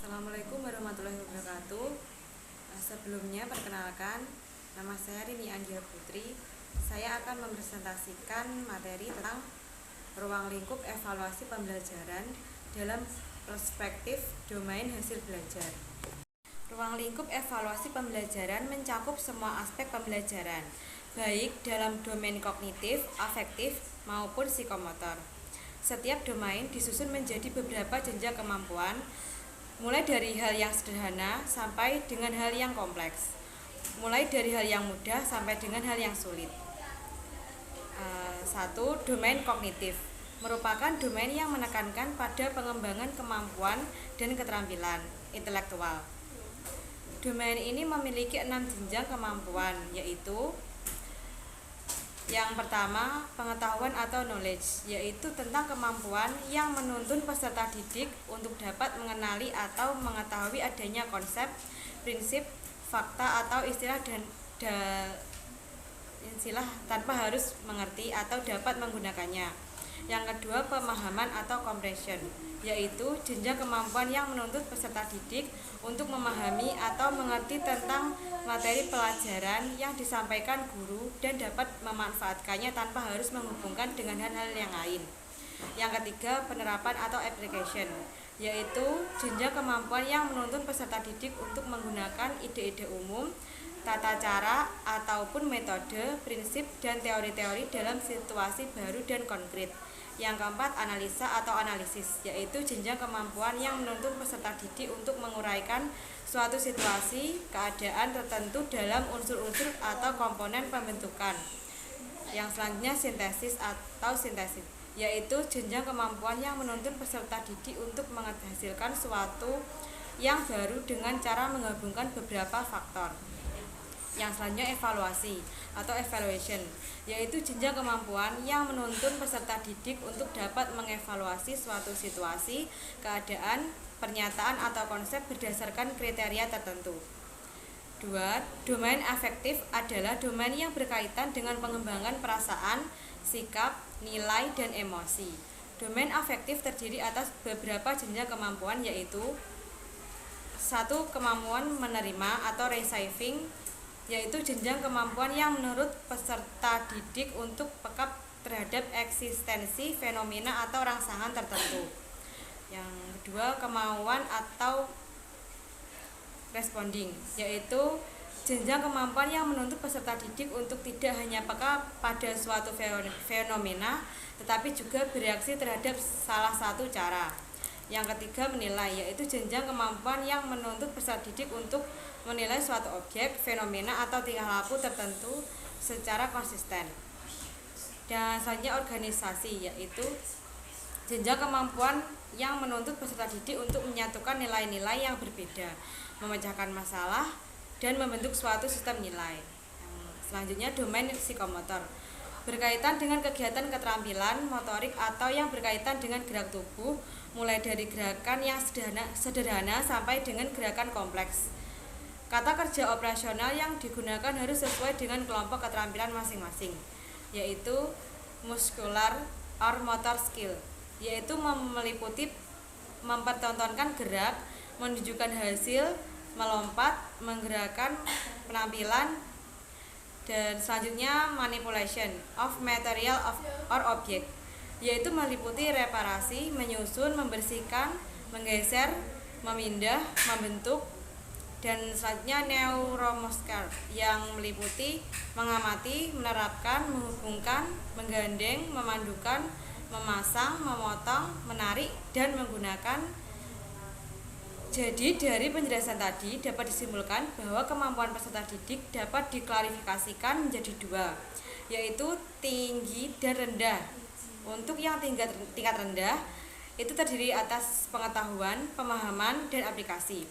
Assalamualaikum warahmatullahi wabarakatuh. Sebelumnya perkenalkan, nama saya Rini Anggia Putri. Saya akan mempresentasikan materi tentang ruang lingkup evaluasi pembelajaran dalam perspektif domain hasil belajar. Ruang lingkup evaluasi pembelajaran mencakup semua aspek pembelajaran, baik dalam domain kognitif, afektif, maupun psikomotor. Setiap domain disusun menjadi beberapa jenjang kemampuan, mulai dari hal yang sederhana sampai dengan hal yang kompleks, mulai dari hal yang mudah sampai dengan hal yang sulit. 1. Domain kognitif merupakan domain yang menekankan pada pengembangan kemampuan dan keterampilan intelektual. Domain ini memiliki 6 jenjang kemampuan, yaitu yang pertama, pengetahuan atau knowledge, yaitu tentang kemampuan yang menuntun peserta didik untuk dapat mengenali atau mengetahui adanya konsep, prinsip, fakta atau istilah tanpa harus mengerti atau dapat menggunakannya. Yang kedua, pemahaman atau comprehension, yaitu jenjang kemampuan yang menuntut peserta didik untuk memahami atau mengerti tentang materi pelajaran yang disampaikan guru dan dapat memanfaatkannya tanpa harus menghubungkan dengan hal-hal yang lain. Yang ketiga, penerapan atau application, yaitu jenjang kemampuan yang menuntun peserta didik untuk menggunakan ide-ide umum, tata cara ataupun metode, prinsip, dan teori-teori dalam situasi baru dan konkret. Yang keempat, analisa atau analisis, yaitu jenjang kemampuan yang menuntun peserta didik untuk menguraikan suatu situasi, keadaan tertentu dalam unsur-unsur atau komponen pembentukan. Yang selanjutnya, sintesis atau sintesis, yaitu jenjang kemampuan yang menuntun peserta didik untuk menghasilkan suatu yang baru dengan cara menggabungkan beberapa faktor. Yang selanjutnya, evaluasi atau evaluation, yaitu jenjang kemampuan yang menuntun peserta didik untuk dapat mengevaluasi suatu situasi, keadaan, pernyataan atau konsep berdasarkan kriteria tertentu. 2. Domain afektif adalah domain yang berkaitan dengan pengembangan perasaan, sikap, nilai, dan emosi. Domain afektif terdiri atas beberapa jenjang kemampuan, yaitu 1. Kemampuan menerima atau receiving, yaitu jenjang kemampuan yang menurut peserta didik untuk peka terhadap eksistensi fenomena atau rangsangan tertentu. Yang kedua, kemauan atau responding, yaitu jenjang kemampuan yang menuntut peserta didik untuk tidak hanya peka pada suatu fenomena, tetapi juga bereaksi terhadap salah satu cara. Yang ketiga, menilai, yaitu jenjang kemampuan yang menuntut peserta didik untuk menilai suatu objek, fenomena, atau tingkah laku tertentu secara konsisten. Dan selanjutnya, organisasi, yaitu jenjang kemampuan yang menuntut peserta didik untuk menyatukan nilai-nilai yang berbeda, memecahkan masalah, dan membentuk suatu sistem nilai. Selanjutnya, domain psikomotor, berkaitan dengan kegiatan keterampilan motorik atau yang berkaitan dengan gerak tubuh, mulai dari gerakan yang sederhana sampai dengan gerakan kompleks. Kata kerja operasional yang digunakan harus sesuai dengan kelompok keterampilan masing-masing, yaitu muscular or motor skill, yaitu meliputi mempertontonkan gerak, menunjukkan hasil, melompat, menggerakkan penampilan. Dan selanjutnya, manipulation of material or object, yaitu meliputi reparasi, menyusun, membersihkan, menggeser, memindah, membentuk. Dan selanjutnya, neuromuscular yang meliputi mengamati, menerapkan, menghubungkan, menggandeng, memandukan, memasang, memotong, menarik, dan menggunakan. Jadi dari penjelasan tadi dapat disimpulkan bahwa kemampuan peserta didik dapat diklarifikasikan menjadi dua, yaitu tinggi dan rendah. Untuk yang tingkat rendah itu terdiri atas pengetahuan, pemahaman, dan aplikasi.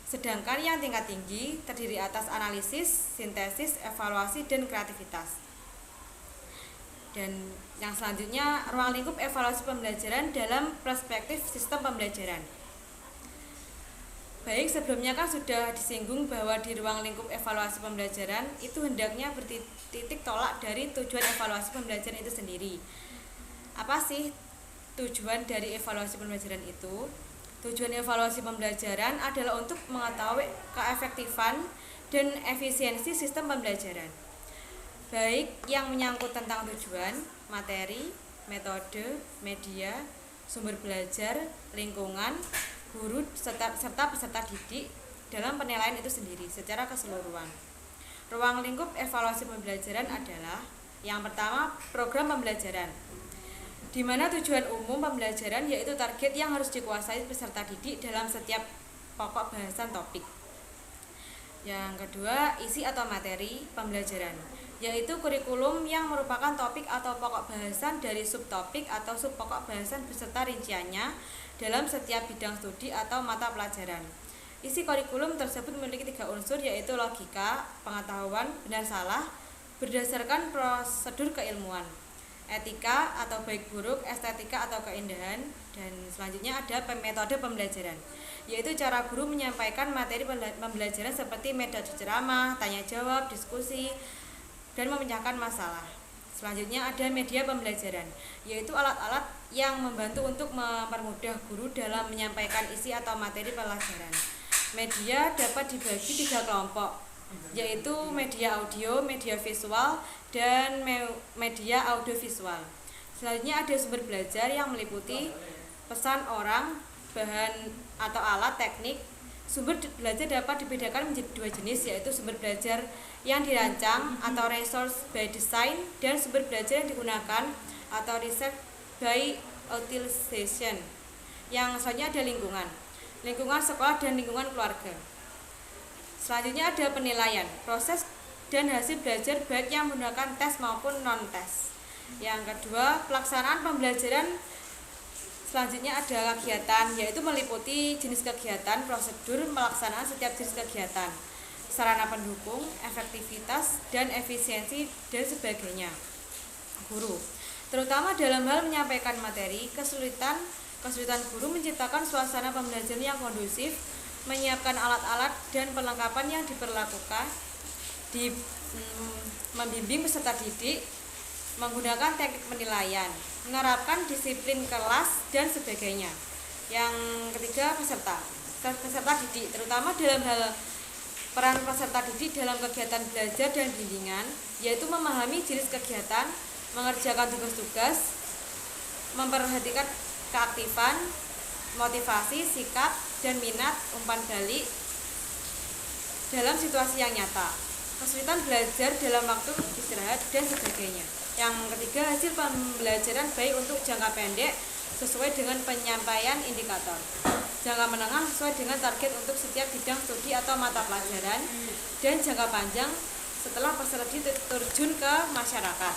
Sedangkan yang tingkat tinggi terdiri atas analisis, sintesis, evaluasi, dan kreativitas. Dan yang selanjutnya, ruang lingkup evaluasi pembelajaran dalam perspektif sistem pembelajaran. Baik, sebelumnya kan sudah disinggung bahwa di ruang lingkup evaluasi pembelajaran itu hendaknya bertitik tolak dari tujuan evaluasi pembelajaran itu sendiri. Apa sih tujuan dari evaluasi pembelajaran itu? Tujuan evaluasi pembelajaran adalah untuk mengetahui keefektifan dan efisiensi sistem pembelajaran, baik yang menyangkut tentang tujuan, materi, metode, media, sumber belajar, lingkungan, guru, serta peserta didik dalam penilaian itu sendiri secara keseluruhan. Ruang lingkup evaluasi pembelajaran adalah yang pertama, program pembelajaran, di mana tujuan umum pembelajaran yaitu target yang harus dikuasai peserta didik dalam setiap pokok bahasan topik. Yang kedua, isi atau materi pembelajaran, yaitu kurikulum yang merupakan topik atau pokok bahasan dari subtopik atau subpokok bahasan beserta rinciannya dalam setiap bidang studi atau mata pelajaran. Isi kurikulum tersebut memiliki 3 unsur, yaitu logika, pengetahuan, benar salah, berdasarkan prosedur keilmuan, etika atau baik buruk, estetika atau keindahan, dan selanjutnya ada metode pembelajaran, yaitu cara guru menyampaikan materi pembelajaran seperti metode ceramah, tanya jawab, diskusi, dan memecahkan masalah. Selanjutnya ada media pembelajaran, yaitu alat-alat yang membantu untuk mempermudah guru dalam menyampaikan isi atau materi pelajaran. Media dapat dibagi 3 kelompok, yaitu media audio, media visual, dan media audiovisual. Selanjutnya ada sumber belajar yang meliputi pesan orang, bahan atau alat teknik. Sumber belajar dapat dibedakan menjadi 2 jenis, yaitu sumber belajar yang dirancang atau resource by design, dan sumber belajar yang digunakan atau research by utilization. Yang selanjutnya ada lingkungan sekolah dan lingkungan keluarga. Selanjutnya ada penilaian, proses dan hasil belajar baik yang menggunakan tes maupun non-tes. Yang kedua, pelaksanaan pembelajaran. Selanjutnya ada kegiatan, yaitu meliputi jenis kegiatan, prosedur pelaksanaan setiap jenis kegiatan, sarana pendukung, efektivitas, dan efisiensi, dan sebagainya. Guru, terutama dalam hal menyampaikan materi, kesulitan guru menciptakan suasana pembelajaran yang kondusif, menyiapkan alat-alat dan perlengkapan yang diperlakukan, membimbing peserta didik, menggunakan teknik penilaian, menerapkan disiplin kelas, dan sebagainya. Yang ketiga, peserta didik, terutama dalam hal peran peserta didik dalam kegiatan belajar dan bimbingan, yaitu memahami jenis kegiatan, mengerjakan tugas-tugas, memperhatikan keaktifan, motivasi, sikap, dan minat, umpan balik dalam situasi yang nyata, kesulitan belajar dalam waktu istirahat, dan sebagainya. Yang ketiga, hasil pembelajaran baik untuk jangka pendek sesuai dengan penyampaian indikator, jangka menengah sesuai dengan target untuk setiap bidang studi atau mata pelajaran, dan jangka panjang setelah peserta terjun ke masyarakat.